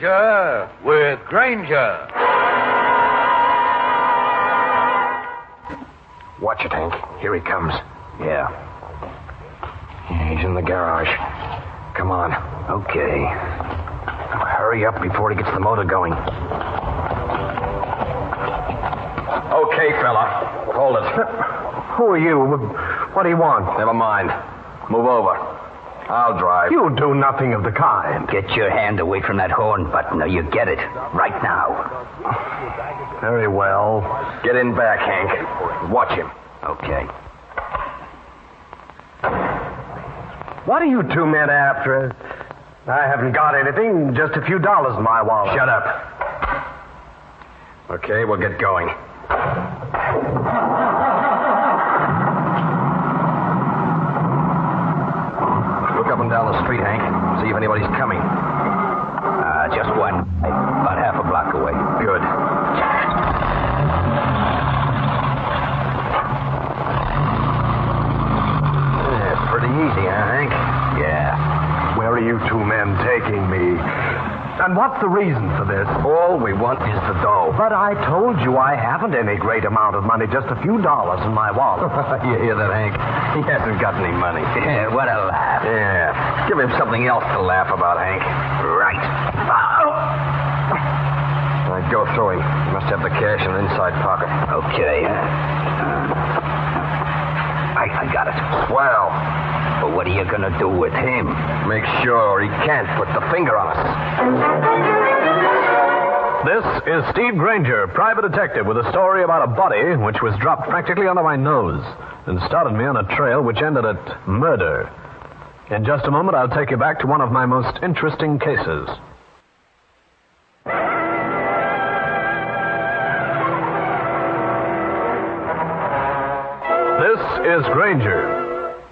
Granger with Granger. Watch it, Hank. Here he comes. Yeah, he's in the garage. Come on. Okay. Now, hurry up before he gets the motor going. Okay, fella. Hold it. Who are you? What do you want? Never mind. Move over. I'll drive. You do nothing of the kind. Get your hand away from that horn button, or you get it right now. Very well. Get in back, Hank. Watch him. Okay. What are you two men after? I haven't got anything, just a few dollars in my wallet. Shut up. Okay, we'll get going. Look up and down the street, Hank. See if anybody's coming. Just one. About half a block away. Good. Yeah, pretty easy, huh, Hank? Yeah. Where are you two men taking me? And what's the reason for this? All we want is the dough. But I told you I haven't any great amount of money, just a few dollars in my wallet. You hear that, Hank? He hasn't got any money. Yeah, what a laugh. Yeah. Give him something else to laugh about, Hank. Right. I'd go through him. He must have the cash in the inside pocket. Okay. I got it. Swell. But what are you going to do with him? Make sure he can't put the finger on us. This is Steve Granger, private detective, with a story about a body which was dropped practically under my nose and started me on a trail which ended at murder. In just a moment, I'll take you back to one of my most interesting cases. This is Granger.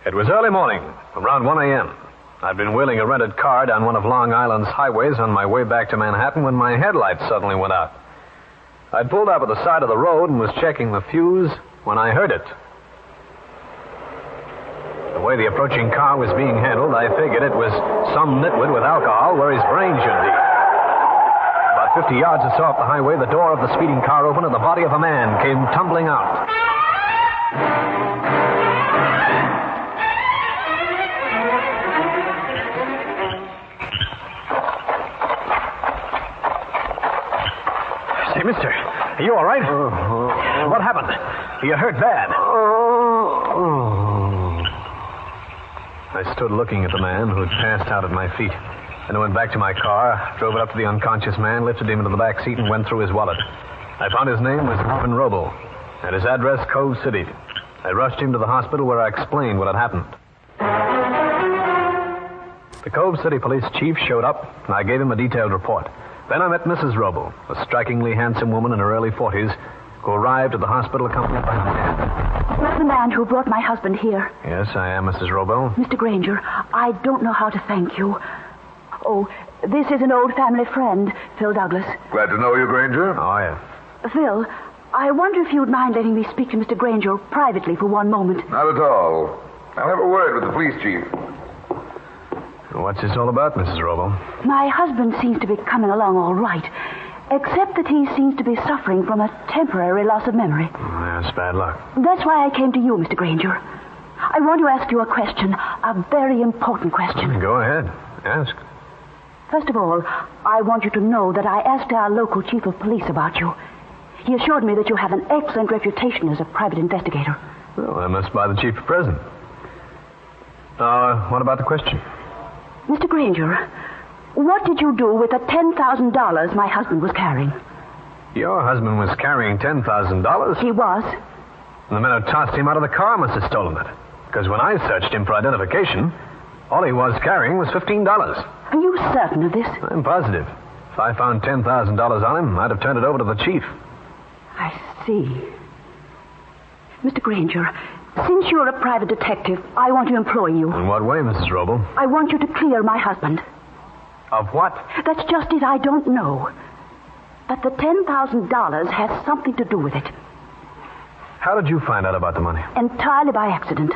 It was early morning, around 1 a.m. I'd been wheeling a rented car down one of Long Island's highways on my way back to Manhattan when my headlights suddenly went out. I'd pulled up at the side of the road and was checking the fuse when I heard it. The way the approaching car was being handled, I figured it was some nitwit with alcohol where his brain should be. About 50 yards or so off the highway, the door of the speeding car opened and the body of a man came tumbling out. Hey, mister, are you all right? What happened? You hurt bad. I stood looking at the man who had passed out at my feet. Then I went back to my car, drove it up to the unconscious man, lifted him into the back seat, and went through his wallet. I found his name was Robin Robo, and his address, Cove City. I rushed him to the hospital where I explained what had happened. The Cove City police chief showed up, and I gave him a detailed report. Then I met Mrs. Robo, a strikingly handsome woman in her early 40s, who arrived at the hospital accompanied by a man. You're the man who brought my husband here. Yes, I am, Mrs. Robo. Mr. Granger, I don't know how to thank you. Oh, this is an old family friend, Phil Douglas. Glad to know you, Granger. Oh, yes. Phil, I wonder if you'd mind letting me speak to Mr. Granger privately for one moment. Not at all. I'll have a word with the police chief. What's this all about, Mrs. Robo? My husband seems to be coming along all right, except that he seems to be suffering from a temporary loss of memory. That's bad luck. That's why I came to you, Mr. Granger. I want to ask you a question, a very important question. Go ahead. Ask. First of all, I want you to know that I asked our local chief of police about you. He assured me that you have an excellent reputation as a private investigator. Well, I must buy the chief a present. What about the question? Mr. Granger, what did you do with the $10,000 my husband was carrying? Your husband was carrying $10,000? He was. The men who tossed him out of the car must have stolen it. Because when I searched him for identification, all he was carrying was $15. Are you certain of this? I'm positive. If I found $10,000 on him, I'd have turned it over to the chief. I see. Mr. Granger, since you're a private detective, I want to employ you. In what way, Mrs. Robo? I want you to clear my husband. Of what? That's just it. I don't know. But the $10,000 has something to do with it. How did you find out about the money? Entirely by accident.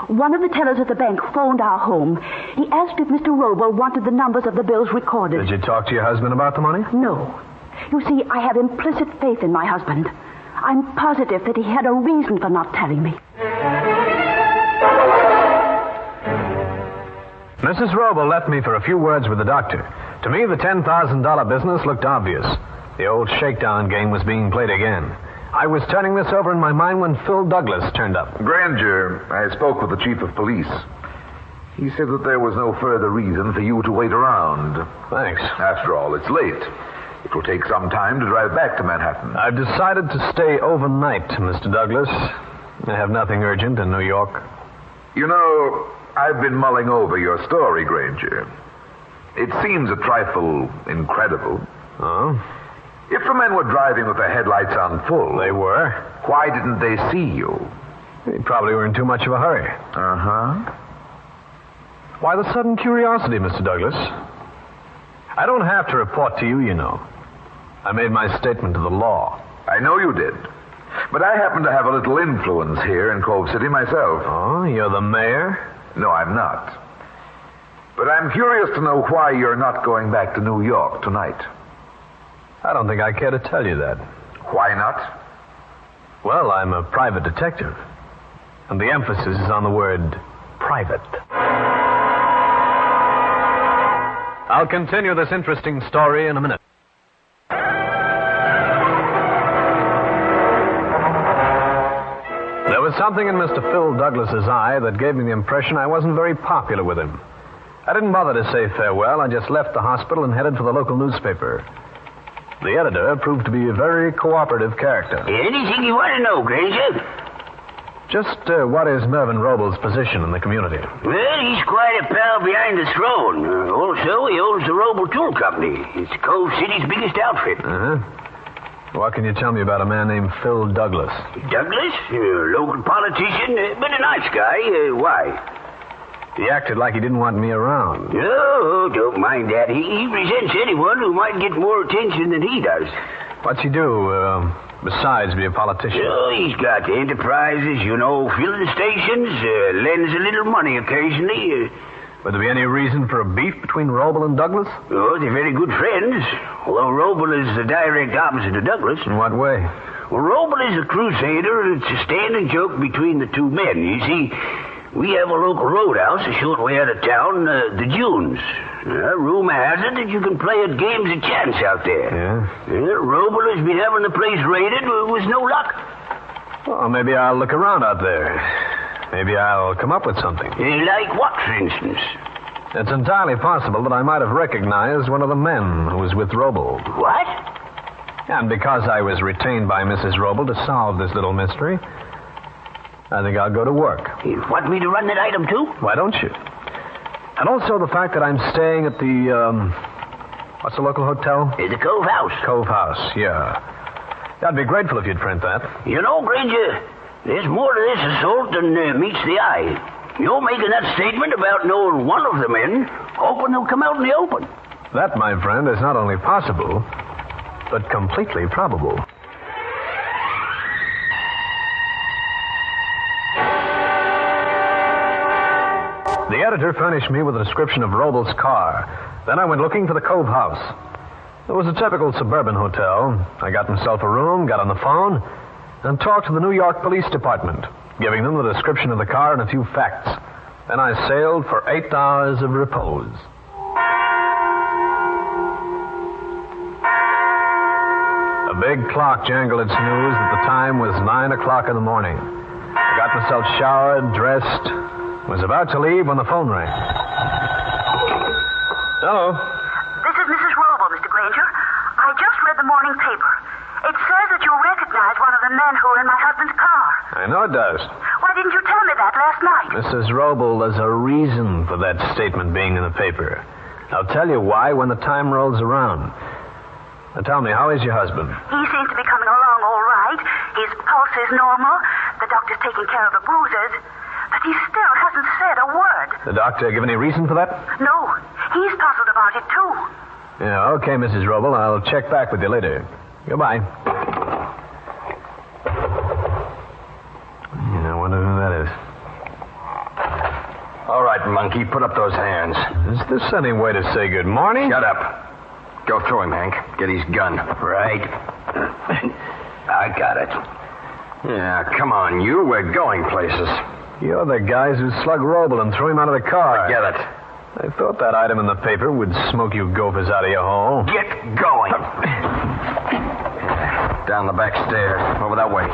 One of the tellers at the bank phoned our home. He asked if Mr. Roble wanted the numbers of the bills recorded. Did you talk to your husband about the money? No. You see, I have implicit faith in my husband. I'm positive that he had a reason for not telling me. Mrs. Roble left me for a few words with the doctor. To me, the $10,000 business looked obvious. The old shakedown game was being played again. I was turning this over in my mind when Phil Douglas turned up. Granger, I spoke with the chief of police. He said that there was no further reason for you to wait around. Thanks. After all, it's late. It will take some time to drive back to Manhattan. I've decided to stay overnight, Mr. Douglas. I have nothing urgent in New York. You know, I've been mulling over your story, Granger. It seems a trifle incredible. Oh? If the men were driving with their headlights on full... They were. Why didn't they see you? They probably were in too much of a hurry. Uh-huh. Why the sudden curiosity, Mr. Douglas? I don't have to report to you, you know. I made my statement to the law. I know you did. But I happen to have a little influence here in Cove City myself. Oh, you're the mayor? No, I'm not. But I'm curious to know why you're not going back to New York tonight. I don't think I care to tell you that. Why not? Well, I'm a private detective. And the emphasis is on the word private. I'll continue this interesting story in a minute. There was something in Mr. Phil Douglas's eye that gave me the impression I wasn't very popular with him. I didn't bother to say farewell. I just left the hospital and headed for the local newspaper. The editor proved to be a very cooperative character. Anything you want to know, Granger? Just what is Mervyn Roble's position in the community? Well, he's quite a pal behind the throne. Also, he owns the Roble Tool Company. It's Cove City's biggest outfit. Uh-huh. What can you tell me about a man named Phil Douglas? Douglas? Local politician, but a nice guy. Why? He acted like he didn't want me around. Oh, don't mind that. He resents anyone who might get more attention than he does. What's he do, besides be a politician? Oh, he's got enterprises, filling stations, lends a little money occasionally. Would there be any reason for a beef between Roble and Douglas? Oh, they're very good friends. Although Roble is the direct opposite of Douglas. In what way? Well, Roble is a crusader, and it's a standing joke between the two men. You see, we have a local roadhouse a short way out of town, the Dunes. Rumor has it that you can play at games of chance out there. Yeah? Roble has been having the place raided with no luck. Well, maybe I'll look around out there. Maybe I'll come up with something. Like what, for instance? It's entirely possible that I might have recognized one of the men who was with Roble. What? And because I was retained by Mrs. Roble to solve this little mystery, I think I'll go to work. You want me to run that item, too? Why don't you? And also the fact that I'm staying at the, what's the local hotel? The Cove House. Cove House, yeah. I'd be grateful if you'd print that. Granger, there's more to this assault than meets the eye. You're making that statement about knowing one of the men, hoping they'll come out in the open. That, my friend, is not only possible, but completely probable. The editor furnished me with a description of Roble's car. Then I went looking for the Cove House. It was a typical suburban hotel. I got myself a room, got on the phone, and talked to the New York Police Department, giving them the description of the car and a few facts. Then I sailed for 8 hours of repose. A big clock jangled its news that the time was 9 o'clock in the morning. I got myself showered, dressed, was about to leave when the phone rang. Hello? This is Mrs. Roble, Mr. Granger. I just read the morning paper. It says that you recognize one of the men who were in my husband's car. I know it does. Why didn't you tell me that last night? Mrs. Roble, there's a reason for that statement being in the paper. I'll tell you why when the time rolls around. Now tell me, how is your husband? He seems to be coming along all right. His pulse is normal. The doctor's taking care of the bruises. But he still hasn't said a word. The doctor give any reason for that? No. He's puzzled about it, too. Yeah, okay, Mrs. Roble. I'll check back with you later. Goodbye. Yeah, I wonder who that is. monkey, put up those hands. Is this any way to say good morning? Shut up. Go through him, Hank. Get his gun. Right. I got it. Yeah, come on, you. We're going places. You're the guys who slugged Roble and threw him out of the car. Get it. I thought that item in the paper would smoke you gophers out of your hole. Get going. Down the back stairs. Over that way.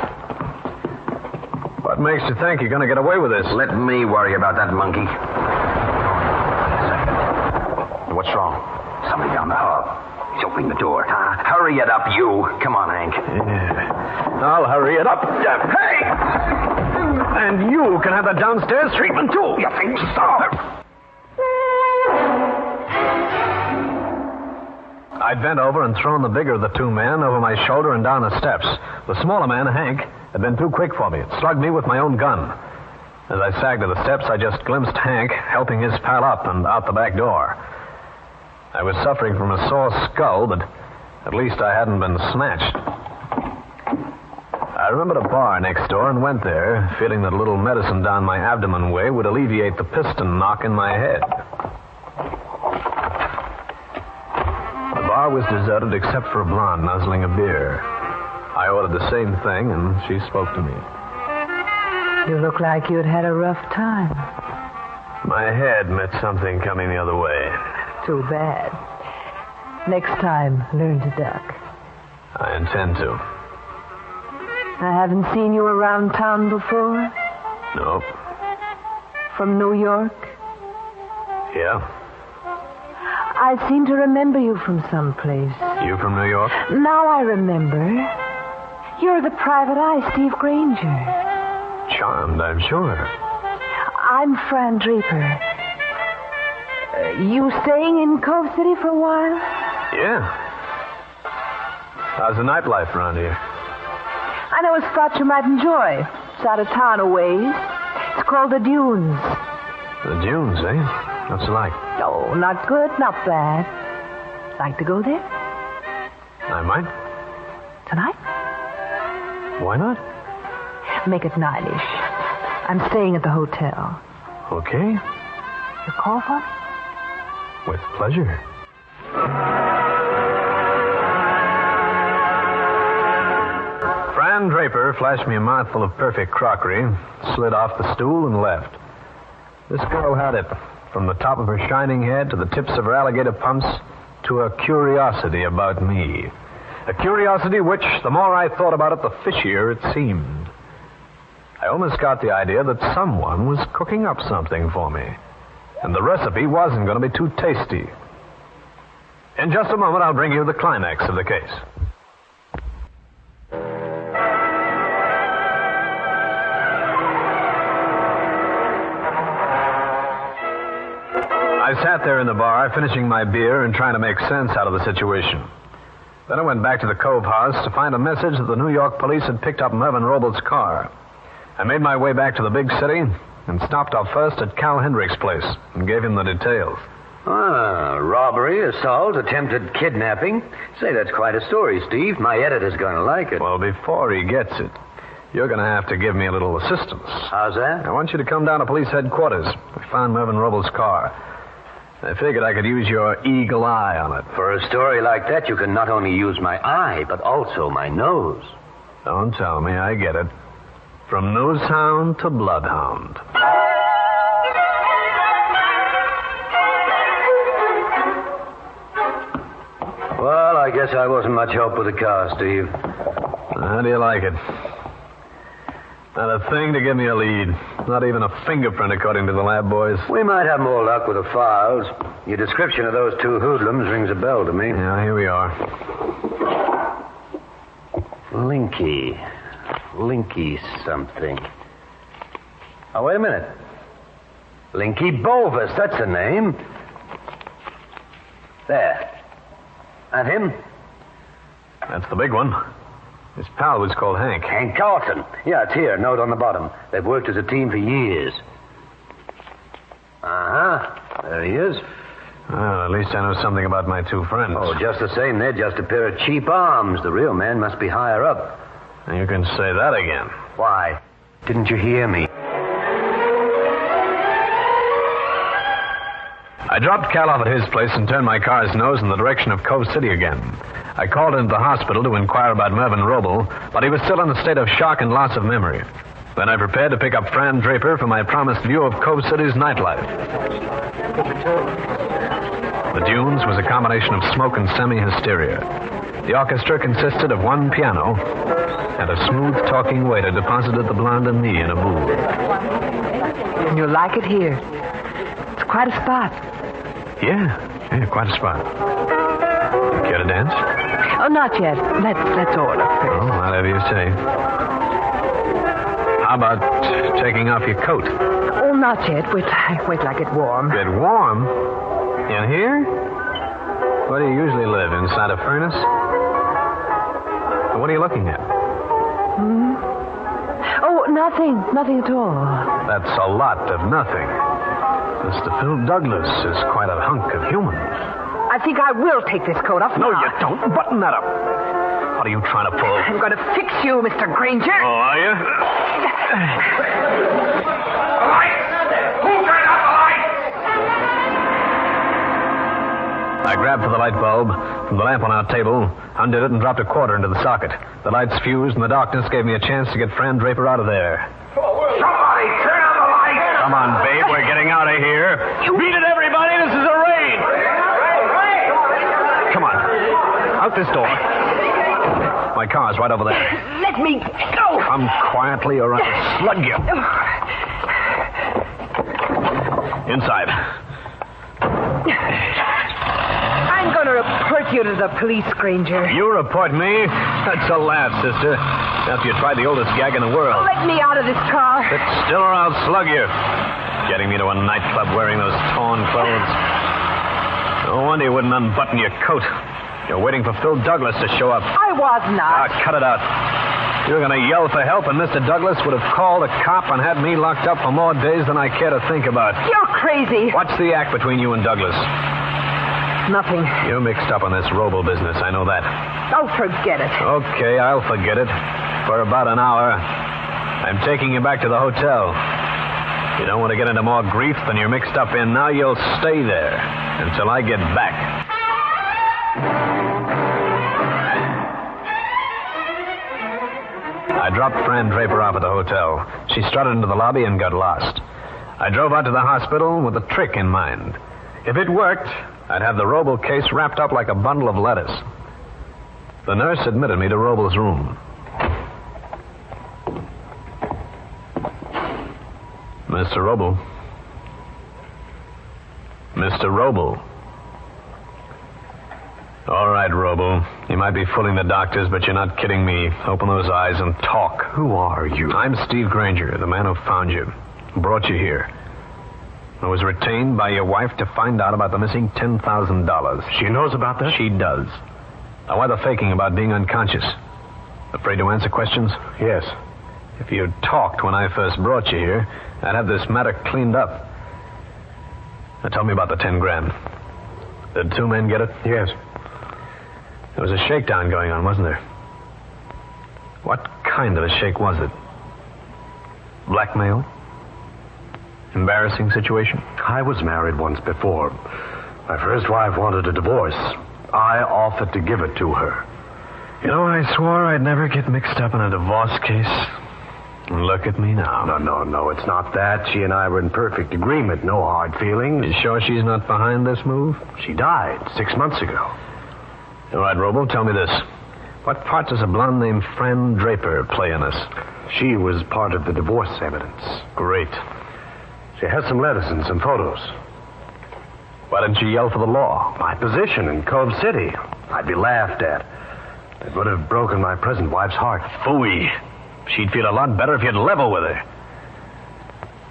What makes you think you're going to get away with this? Let me worry about that monkey. What's wrong? Somebody down the hall. He's opening the door. Hurry it up, you. Come on, Hank. Yeah. I'll hurry it up. Hey! And you can have the downstairs treatment, too. You think so? I'd bent over and thrown the bigger of the two men over my shoulder and down the steps. The smaller man, Hank, had been too quick for me. It slugged me with my own gun. As I sagged to the steps, I just glimpsed Hank helping his pal up and out the back door. I was suffering from a sore skull, but at least I hadn't been smashed. I remembered a bar next door and went there, feeling that a little medicine down my abdomen way would alleviate the piston knock in my head. The bar was deserted except for a blonde nuzzling a beer. I ordered the same thing, and she spoke to me. You look like you'd had a rough time. My head met something coming the other way. Too bad. Next time, learn to duck. I intend to. I haven't seen you around town before. No. From New York? Yeah. I seem to remember you from someplace. You from New York? Now I remember. You're the private eye, Steve Granger. Charmed, I'm sure. I'm Fran Draper. You staying in Cove City for a while? Yeah. How's the nightlife around here? I know a spot you might enjoy. It's out of town a ways. It's called the Dunes. The Dunes, eh? What's it like? Oh, not good, not bad. Like to go there? I might. Tonight? Why not? Make it 9-ish. I'm staying at the hotel. Okay. You call for me? With pleasure. Fran Draper flashed me a mouthful of perfect crockery, slid off the stool, and left. This girl had it, from the top of her shining head to the tips of her alligator pumps, to a curiosity about me. A curiosity which, the more I thought about it, the fishier it seemed. I almost got the idea that someone was cooking up something for me, and the recipe wasn't going to be too tasty. In just a moment, I'll bring you the climax of the case. I sat there in the bar, finishing my beer and trying to make sense out of the situation. Then I went back to the Cove House to find a message that the New York police had picked up Mervyn Roble's car. I made my way back to the big city and stopped off first at Cal Hendrick's place and gave him the details. Robbery, assault, attempted kidnapping. Say, that's quite a story, Steve. My editor's going to like it. Well, before he gets it, you're going to have to give me a little assistance. How's that? I want you to come down to police headquarters. We found Mervyn Roble's car. I figured I could use your eagle eye on it. For a story like that, you can not only use my eye, but also my nose. Don't tell me, I get it. From nosehound to bloodhound. Well, I guess I wasn't much help with the car, Steve. How do you like it? Not a thing to give me a lead. Not even a fingerprint, according to the lab boys. We might have more luck with the files. Your description of those two hoodlums rings a bell to me. Yeah, here we are. Linky something. Oh, wait a minute. Linky Bolvis, that's the name. There. That him? That's the big one. His pal was called Hank. Hank Carlton. Yeah, it's here. Note on the bottom. They've worked as a team for years. Uh-huh. There he is. Well, at least I know something about my two friends. Oh, just the same, they're just a pair of cheap arms. The real man must be higher up. You can say that again. Why? Didn't you hear me? I dropped Cal off at his place and turned my car's nose in the direction of Cove City again. I called into the hospital to inquire about Mervyn Roble, but he was still in a state of shock and loss of memory. Then I prepared to pick up Fran Draper for my promised view of Cove City's nightlife. The Dunes was a combination of smoke and semi-hysteria. The orchestra consisted of one piano and a smooth-talking waiter deposited the blonde and me in a booth. And you'll like it here. It's quite a spot. Yeah, quite a spot. Care to dance? Oh, not yet. Let's order first. Oh, whatever you say. How about taking off your coat? Oh, not yet. Wait till I get warm. Get warm? In here? Where do you usually live? Inside a furnace? What are you looking at? Oh, nothing at all. That's a lot of nothing. Mr. Phil Douglas is quite a hunk of human. I think I will take this coat off. No, now. you don't. Button that up. What are you trying to pull? I'm going to fix you, Mr. Granger. Oh, are you? The light! Who turned out the light? I grabbed for the light bulb from the lamp on our table, undid it, and dropped a quarter into the socket. The lights fused, and the darkness gave me a chance to get Fran Draper out of there. Somebody turn on the light! Come on, babe. We're getting out of here. Beat it, everybody. This is a raid. Come on. Out this door. My car's right over there. Let me go. Come quietly or I'll slug you. Inside. I'm going to report you to the police, Granger. You report me? That's a laugh, sister. After you tried the oldest gag in the world. Let me out of this car. Sit still or I'll slug you. Getting me to a nightclub wearing those torn clothes. No wonder you wouldn't unbutton your coat. You're waiting for Phil Douglas to show up. I was not. Cut it out. You were going to yell for help, and Mr. Douglas would have called a cop and had me locked up for more days than I care to think about. You're crazy. What's the act between you and Douglas? Nothing. You're mixed up on this Roble business. I know that. Oh, forget it. Okay, I'll forget it. For about an hour. I'm taking you back to the hotel. You don't want to get into more grief than you're mixed up in now. You'll stay there until I get back. I dropped Fran Draper off at the hotel. She strutted into the lobby and got lost. I drove out to the hospital with a trick in mind. If it worked, I'd have the Roble case wrapped up like a bundle of lettuce. The nurse admitted me to Roble's room. Mr. Roble. Mr. Roble. All right, Roble. You might be fooling the doctors, but you're not kidding me. Open those eyes and talk. Who are you? I'm Steve Granger, the man who found you. Brought you here. I was retained by your wife to find out about the missing $10,000. She knows about that? She does. Now, why the faking about being unconscious? Afraid to answer questions? Yes. If you'd talked when I first brought you here, I'd have this matter cleaned up. Now, tell me about the 10 grand. Did 2 men get it? Yes. There was a shakedown going on, wasn't there? What kind of a shake was it? Blackmail? Embarrassing situation? I was married once before. My first wife wanted a divorce. I offered to give it to her. You know, I swore I'd never get mixed up in a divorce case. Look at me now. No, it's not that. She and I were in perfect agreement. No hard feelings. You sure she's not behind this move? She died 6 months ago. All right, Roble, tell me this. What part does a blonde named Fran Draper play in this? She was part of the divorce evidence. Great. She has some letters and some photos. Why didn't you yell for the law? My position in Cove City. I'd be laughed at. It would have broken my present wife's heart. Phooey. She'd feel a lot better if you'd level with her.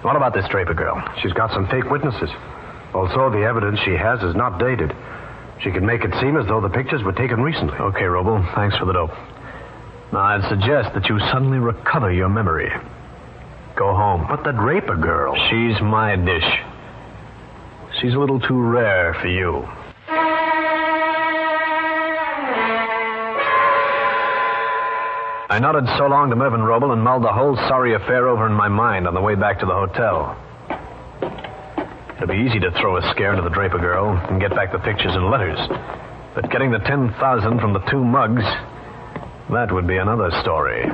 What about this Draper girl? She's got some fake witnesses. Also, the evidence she has is not dated. She can make it seem as though the pictures were taken recently. Okay, Roble. Thanks for the dope. Now, I'd suggest that you suddenly recover your memory. Go home. But the Draper girl... She's my dish. She's a little too rare for you. I nodded so long to Mervyn Roble and mulled the whole sorry affair over in my mind on the way back to the hotel. It'd be easy to throw a scare into the Draper girl and get back the pictures and letters. But getting the 10,000 from the 2 mugs, that would be another story.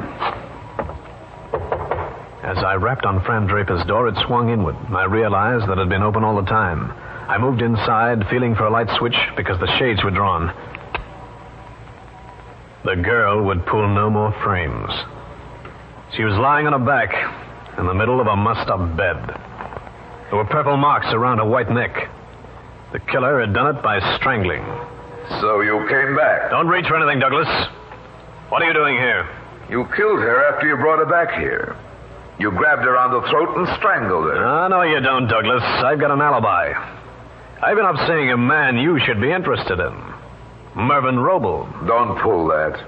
As I rapped on Fran Draper's door, it swung inward. I realized that it had been open all the time. I moved inside, feeling for a light switch because the shades were drawn. The girl would pull no more frames. She was lying on her back in the middle of a mussed-up bed. There were purple marks around her white neck. The killer had done it by strangling. So you came back? Don't reach for anything, Douglas. What are you doing here? You killed her after you brought her back here. You grabbed her on the throat and strangled her. No, you don't, Douglas. I've got an alibi. I've been up seeing a man you should be interested in. Mervyn Roble. Don't pull that.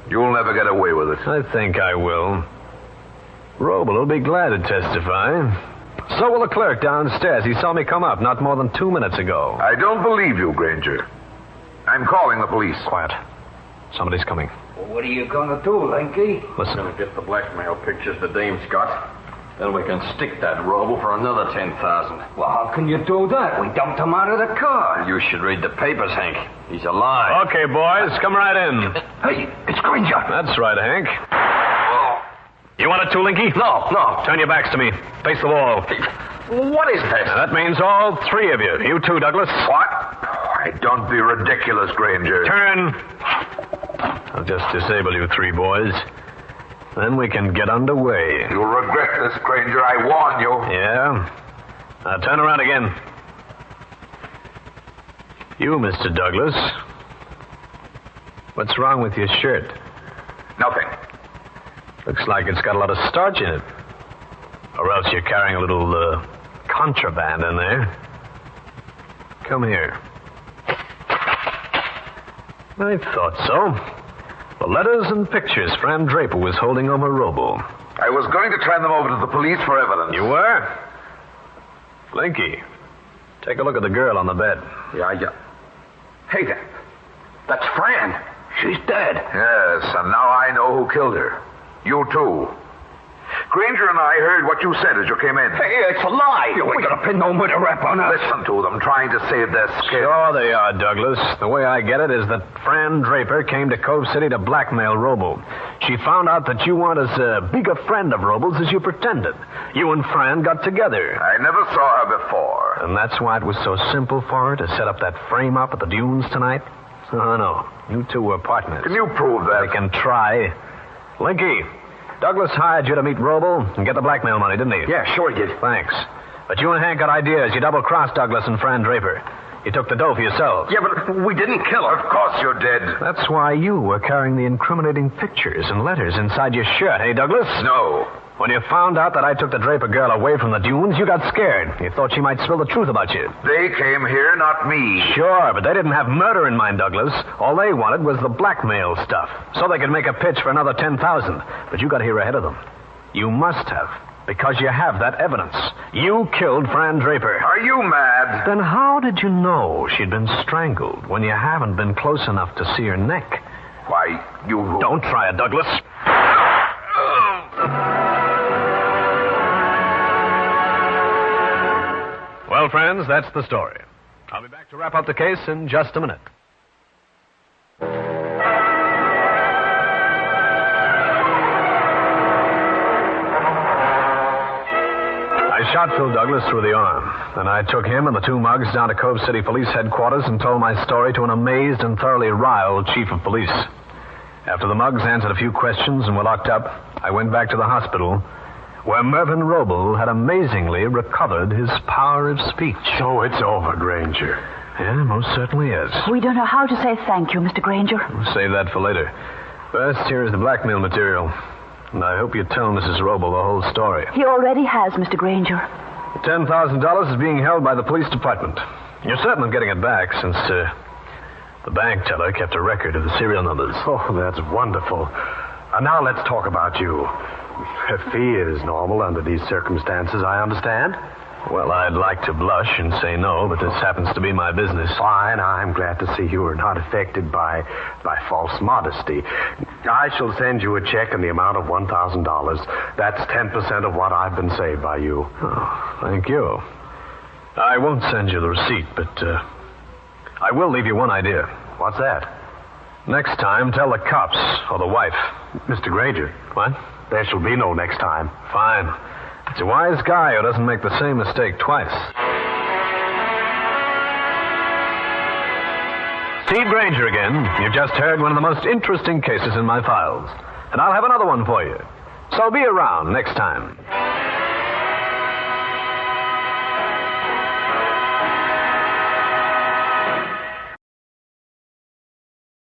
You'll never get away with it. I think I will. Roble will be glad to testify. So will the clerk downstairs. He saw me come up not more than 2 minutes ago. I don't believe you, Granger. I'm calling the police. Quiet. Somebody's coming. Well, what are you going to do, Linky? Listen. We're going to get the blackmail pictures to Dame Scott. Then we can stick that Roble for another 10,000. Well, how can you do that? We dumped him out of the car. You should read the papers, Hank. He's alive. Okay, boys, come right in. Hey, it's Granger. That's right, Hank. You want it too, Linky? No. Turn your backs to me. Face the wall. What is this? That means all 3 of you. You too, Douglas. What? Don't be ridiculous, Granger. Turn. I'll just disable you 3 boys. Then we can get underway. You'll regret this, Granger. I warn you. Yeah? Now turn around again. You, Mr. Douglas. What's wrong with your shirt? Nothing. Looks like it's got a lot of starch in it. Or else you're carrying a little, contraband in there. Come here. I thought so. The letters and pictures Fran Draper was holding over Roble. I was going to turn them over to the police for evidence. You were? Linky, take a look at the girl on the bed. Yeah. Hey, that's Fran. She's dead. Yes, and now I know who killed her. You too. Granger and I heard what you said as you came in. Hey, it's a lie. You ain't gonna pin no murder rap on us. Listen to them, trying to save their skin. Sure they are, Douglas. The way I get it is that Fran Draper came to Cove City to blackmail Roble. She found out that you weren't as big a friend of Roble's as you pretended. You and Fran got together. I never saw her before. And that's why it was so simple for her to set up that frame up at the dunes tonight? Oh, no. You two were partners. Can you prove that? I can try. Linky, Douglas hired you to meet Roble and get the blackmail money, didn't he? Yeah, sure he did. Thanks. But you and Hank got ideas. You double-crossed Douglas and Fran Draper. You took the dough for yourselves. Yeah, but we didn't kill her. Of course you did. That's why you were carrying the incriminating pictures and letters inside your shirt, hey, Douglas? No. When you found out that I took the Draper girl away from the dunes, you got scared. You thought she might spill the truth about you. They came here, not me. Sure, but they didn't have murder in mind, Douglas. All they wanted was the blackmail stuff, so they could make a pitch for another 10,000. But you got here ahead of them. You must have, because you have that evidence. You killed Fran Draper. Are you mad? Then how did you know she'd been strangled when you haven't been close enough to see her neck? Why, you... Don't try it, Douglas. Well, friends, that's the story. I'll be back to wrap up the case in just a minute. I shot Phil Douglas through the arm. Then I took him and the 2 mugs down to Cove City Police Headquarters and told my story to an amazed and thoroughly riled chief of police. After the mugs answered a few questions and were locked up, I went back to the hospital where Mervyn Roble had amazingly recovered his power of speech. So it's over, Granger. Yeah, most certainly is. We don't know how to say thank you, Mr. Granger. We'll save that for later. First, here is the blackmail material. And I hope you tell Mrs. Roble the whole story. He already has, Mr. Granger. The $10,000 is being held by the police department. You're certain of getting it back since the bank teller kept a record of the serial numbers. Oh, that's wonderful. Now let's talk about you. Her fee is normal under these circumstances, I understand. Well, I'd like to blush and say no, but this happens to be my business. Fine. I'm glad to see you are not affected by false modesty. I shall send you a check in the amount of $1,000. That's 10% of what I've been saved by you. Oh, thank you. I won't send you the receipt, but I will leave you one idea. What's that? Next time, tell the cops or the wife. Mr. Granger. What? There shall be no next time. Fine. It's a wise guy who doesn't make the same mistake twice. Steve Granger again. You've just heard one of the most interesting cases in my files. And I'll have another one for you. So be around next time.